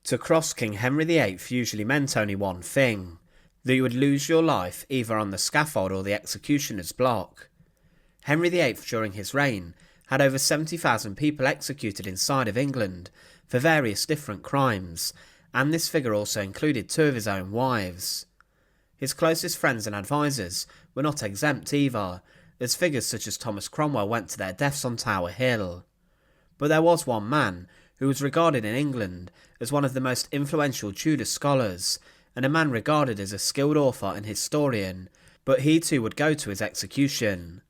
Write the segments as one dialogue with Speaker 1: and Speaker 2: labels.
Speaker 1: To cross King Henry VIII usually meant only one thing, that you would lose your life either on the scaffold or the executioner's block. Henry VIII during his reign had over 70,000 people executed inside of England for various different crimes, and this figure also included two of his own wives. His closest friends and advisors were not exempt either, as figures such as Thomas Cromwell went to their deaths on Tower Hill. But there was one man who was regarded in England as one of the most influential Tudor scholars, and a man regarded as a skilled author and historian, but he too would go to his execution.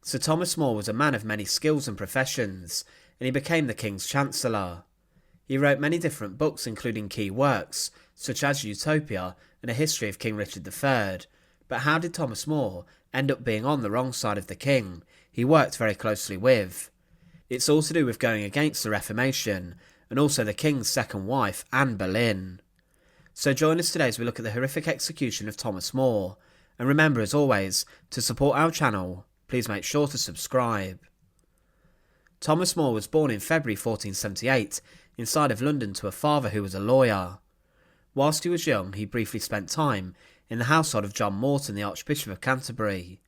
Speaker 1: Sir Thomas More was a man of many skills and professions, and he became the King's Chancellor. He wrote many different books including key works, such as Utopia and a history of King Richard III, but how did Thomas More end up being on the wrong side of the king he worked very closely with? It's all to do with going against the Reformation, and also the King's second wife, Anne Boleyn. So join us today as we look at the horrific execution of Thomas More, and remember as always, to support our channel, please make sure to subscribe. Thomas More was born in February 1478 inside of London to a father who was a lawyer. Whilst he was young, he briefly spent time in the household of John Morton, the Archbishop of Canterbury.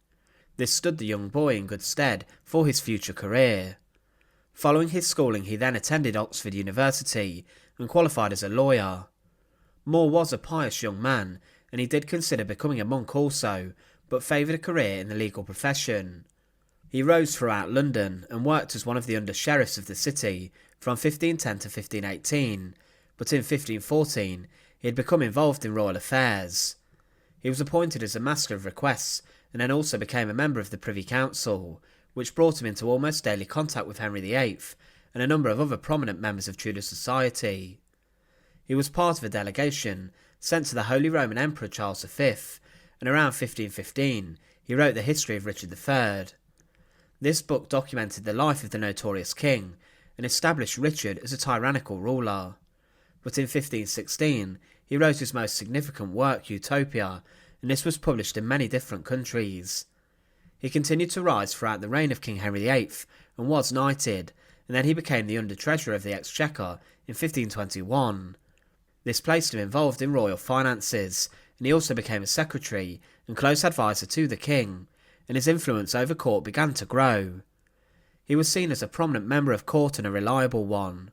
Speaker 1: This stood the young boy in good stead for his future career. Following his schooling, he then attended Oxford University and qualified as a lawyer. More was a pious young man, and he did consider becoming a monk also, but favoured a career in the legal profession. He rose throughout London and worked as one of the under-sheriffs of the city from 1510 to 1518, but in 1514 he had become involved in royal affairs. He was appointed as a Master of Requests and then also became a member of the Privy Council, which brought him into almost daily contact with Henry VIII and a number of other prominent members of Tudor society. He was part of a delegation sent to the Holy Roman Emperor Charles V, and around 1515 he wrote the history of Richard III. This book documented the life of the notorious king and established Richard as a tyrannical ruler. But in 1516 he wrote his most significant work, Utopia, and this was published in many different countries. He continued to rise throughout the reign of King Henry VIII and was knighted, and then he became the Under-Treasurer of the Exchequer in 1521. This placed him involved in royal finances, and he also became a secretary and close advisor to the king, and his influence over court began to grow. He was seen as a prominent member of court and a reliable one.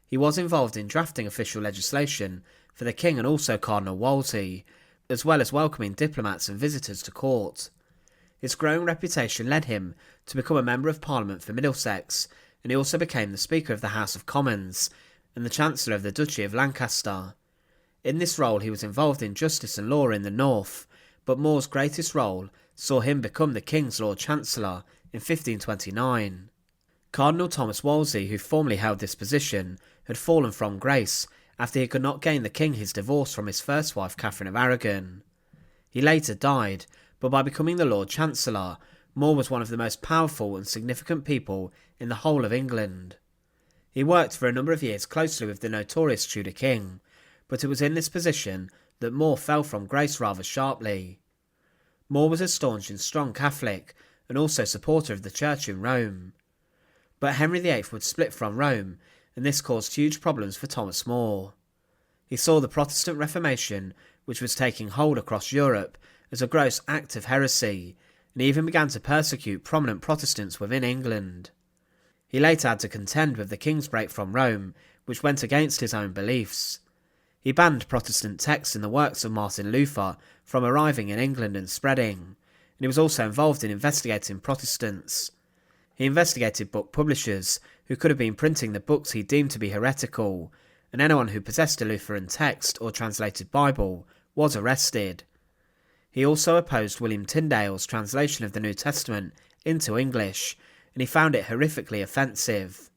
Speaker 1: He was involved in drafting official legislation for the king and also Cardinal Wolsey, as well as welcoming diplomats and visitors to court. His growing reputation led him to become a Member of Parliament for Middlesex, and he also became the Speaker of the House of Commons and the Chancellor of the Duchy of Lancaster. In this role he was involved in justice and law in the north, but More's greatest role saw him become the King's Lord Chancellor in 1529. Cardinal Thomas Wolsey, who formerly held this position, had fallen from grace after he could not gain the king his divorce from his first wife Catherine of Aragon. He later died, but by becoming the Lord Chancellor, More was one of the most powerful and significant people in the whole of England. He worked for a number of years closely with the notorious Tudor King, but it was in this position that More fell from grace rather sharply. More was a staunch and strong Catholic, and also supporter of the Church in Rome. But Henry VIII would split from Rome, and this caused huge problems for Thomas More. He saw the Protestant Reformation, which was taking hold across Europe, as a gross act of heresy, and he even began to persecute prominent Protestants within England. He later had to contend with the king's break from Rome, which went against his own beliefs. He banned Protestant texts in the works of Martin Luther from arriving in England and spreading, and he was also involved in investigating Protestants. He investigated book publishers who could have been printing the books he deemed to be heretical, and anyone who possessed a Lutheran text or translated Bible was arrested. He also opposed William Tyndale's translation of the New Testament into English, and he found it horrifically offensive.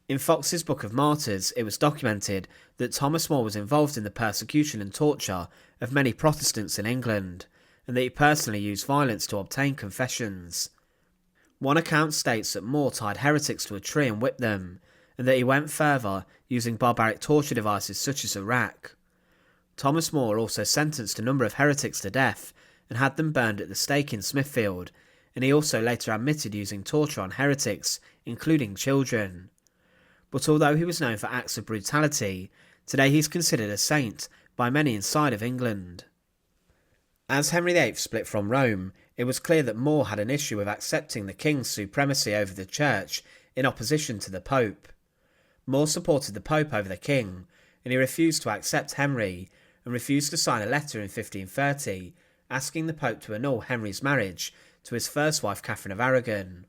Speaker 1: In Fox's Book of Martyrs, it was documented that Thomas More was involved in the persecution and torture of many Protestants in England, and that he personally used violence to obtain confessions. One account states that More tied heretics to a tree and whipped them, and that he went further, using barbaric torture devices such as a rack. Thomas More also sentenced a number of heretics to death and had them burned at the stake in Smithfield, and he also later admitted using torture on heretics, including children. But although he was known for acts of brutality, Today he's considered a saint by many inside of England. As Henry VIII split from Rome, it was clear that More had an issue with accepting the king's supremacy over the church in opposition to the Pope. More supported the Pope over the king, and he refused to accept Henry, and refused to sign a letter in 1530 asking the Pope to annul Henry's marriage to his first wife Catherine of Aragon.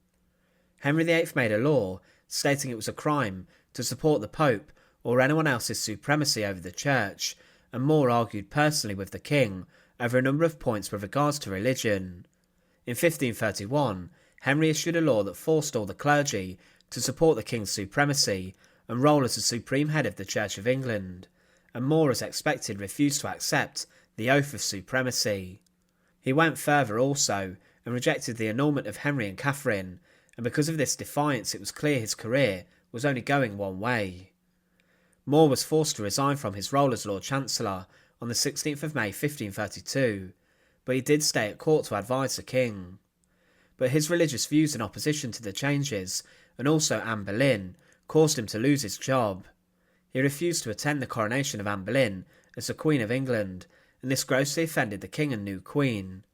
Speaker 1: Henry VIII made a law stating it was a crime to support the Pope or anyone else's supremacy over the church, and More argued personally with the king over a number of points with regards to religion. In 1531, Henry issued a law that forced all the clergy to support the king's supremacy and role as the supreme head of the Church of England, and More, as expected, refused to accept the oath of supremacy. He went further also and rejected the annulment of Henry and Catherine, and because of this defiance it was clear his career was only going one way. More was forced to resign from his role as Lord Chancellor on the 16th of May 1532, but he did stay at court to advise the king. But his religious views in opposition to the changes, and also Anne Boleyn, caused him to lose his job. He refused to attend the coronation of Anne Boleyn as the Queen of England, and this grossly offended the king and new queen.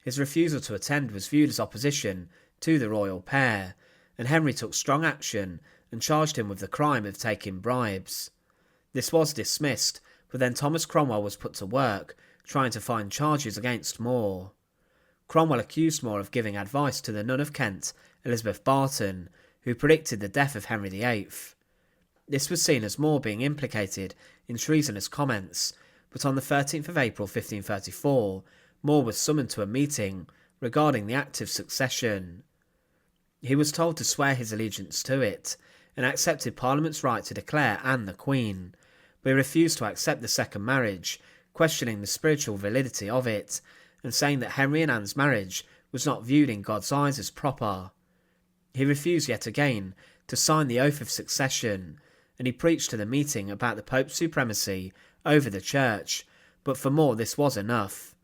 Speaker 1: His refusal to attend was viewed as opposition to the royal pair, and Henry took strong action and charged him with the crime of taking bribes. This was dismissed, but then Thomas Cromwell was put to work trying to find charges against More. Cromwell accused More of giving advice to the nun of Kent, Elizabeth Barton, who predicted the death of Henry VIII. This was seen as More being implicated in treasonous comments, but on the 13th of April 1534, More was summoned to a meeting regarding the active succession. He was told to swear his allegiance to it, and accepted Parliament's right to declare Anne the Queen, but he refused to accept the second marriage, questioning the spiritual validity of it, and saying that Henry and Anne's marriage was not viewed in God's eyes as proper. He refused yet again to sign the oath of succession, and he preached to the meeting about the Pope's supremacy over the church, but for More this was enough.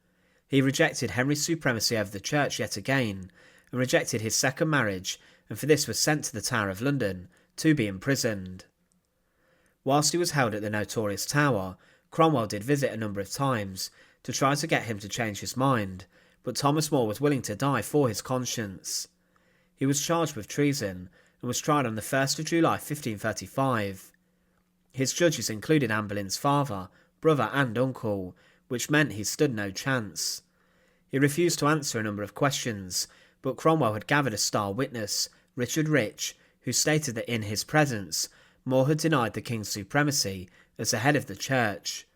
Speaker 1: He rejected Henry's supremacy over the church yet again, and rejected his second marriage, and for this was sent to the Tower of London to be imprisoned. Whilst he was held at the notorious Tower, Cromwell did visit a number of times to try to get him to change his mind, but Thomas More was willing to die for his conscience. He was charged with treason and was tried on the 1st of July 1535. His judges included Anne Boleyn's father, brother and uncle, which meant he stood no chance. He refused to answer a number of questions, but Cromwell had gathered a star witness, Richard Rich, who stated that in his presence, More had denied the king's supremacy as the head of the church.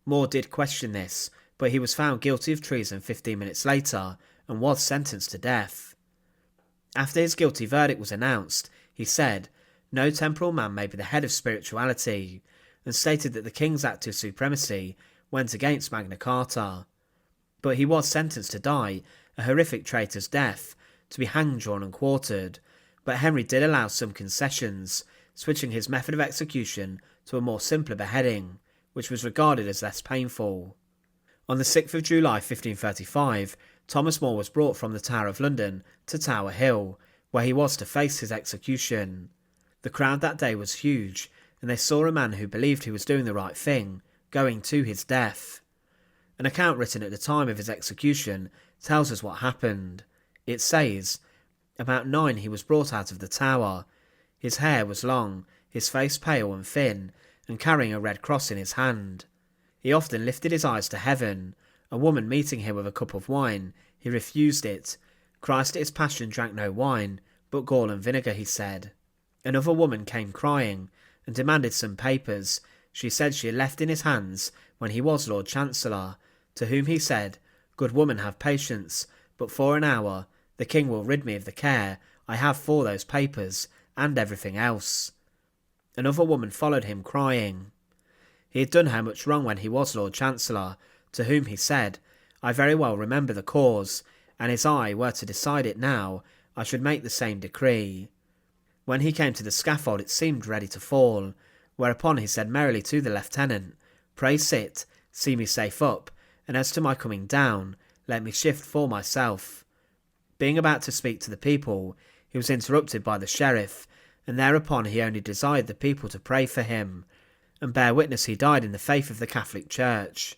Speaker 1: More did question this, but he was found guilty of treason 15 minutes later and was sentenced to death. After his guilty verdict was announced, he said, "No temporal man may be the head of spirituality," and stated that the king's act of supremacy went against Magna Carta. But he was sentenced to die a horrific traitor's death, to be hanged, drawn and quartered, but Henry did allow some concessions, switching his method of execution to a more simpler beheading, which was regarded as less painful. On the 6th of July 1535, Thomas More was brought from the Tower of London to Tower Hill, where he was to face his execution. The crowd that day was huge, and they saw a man who believed he was doing the right thing, going to his death. An account written at the time of his execution tells us what happened. It says, "About 9 he was brought out of the tower. His hair was long, his face pale and thin, and carrying a red cross in his hand. He often lifted his eyes to heaven. A woman meeting him with a cup of wine, he refused it. Christ at his passion drank no wine, but gall and vinegar, he said. Another woman came crying, and demanded some papers she said she had left in his hands when he was Lord Chancellor, to whom he said, 'Good woman, have patience, but for an hour the king will rid me of the care I have for those papers, and everything else.' Another woman followed him crying. He had done her much wrong when he was Lord Chancellor, to whom he said, 'I very well remember the cause, and as I were to decide it now, I should make the same decree.' When he came to the scaffold it seemed ready to fall, whereupon he said merrily to the lieutenant, 'Pray sit, see me safe up, and as to my coming down, let me shift for myself.' Being about to speak to the people, he was interrupted by the sheriff, and thereupon he only desired the people to pray for him, and bear witness he died in the faith of the Catholic Church,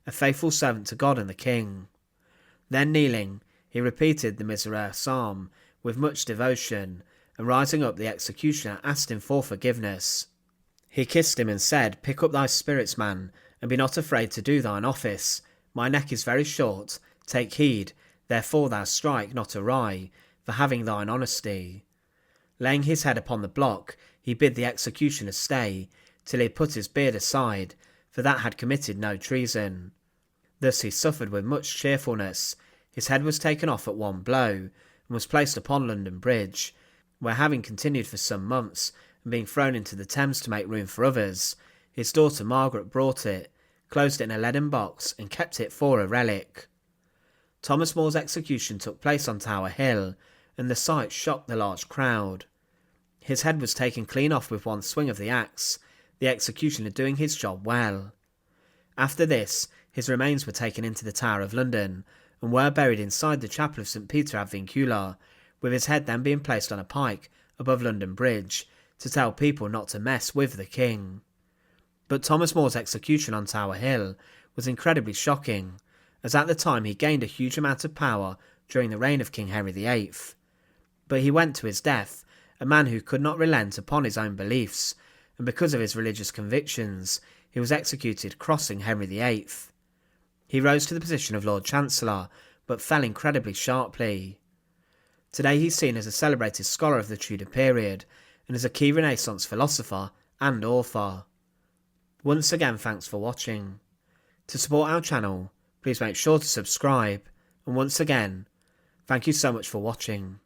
Speaker 1: a faithful servant to God and the king. Then kneeling, he repeated the Miserere psalm with much devotion, and rising up the executioner asked him for forgiveness. He kissed him and said, "Pick up thy spirits, man, and be not afraid to do thine office. My neck is very short, take heed, therefore thou strike not awry, for having thine honesty." Laying his head upon the block, he bid the executioner stay, till he had put his beard aside, for that had committed no treason. Thus he suffered with much cheerfulness. His head was taken off at one blow, and was placed upon London Bridge, where, having continued for some months, and being thrown into the Thames to make room for others, his daughter Margaret brought it, closed it in a leaden box, and kept it for a relic. Thomas More's execution took place on Tower Hill, and the sight shocked the large crowd. His head was taken clean off with one swing of the axe, the executioner doing his job well. After this, his remains were taken into the Tower of London, and were buried inside the chapel of St. Peter ad Vincula, with his head then being placed on a pike above London Bridge, to tell people not to mess with the king. But Thomas More's execution on Tower Hill was incredibly shocking, as at the time he gained a huge amount of power during the reign of King Henry VIII. But he went to his death, a man who could not relent upon his own beliefs, and because of his religious convictions, he was executed crossing Henry VIII. He rose to the position of Lord Chancellor, but fell incredibly sharply. Today he's seen as a celebrated scholar of the Tudor period, and as a key Renaissance philosopher and author. Once again, thanks for watching. To support our channel, please make sure to subscribe, and once again, thank you so much for watching.